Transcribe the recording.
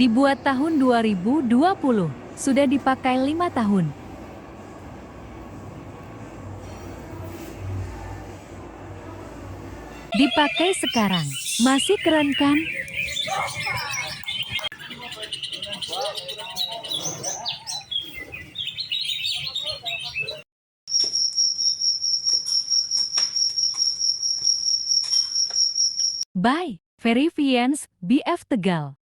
Dibuat tahun 2020, sudah dipakai 5 tahun. Dipakai sekarang, masih keren kan? By Verifiance BF Tegal.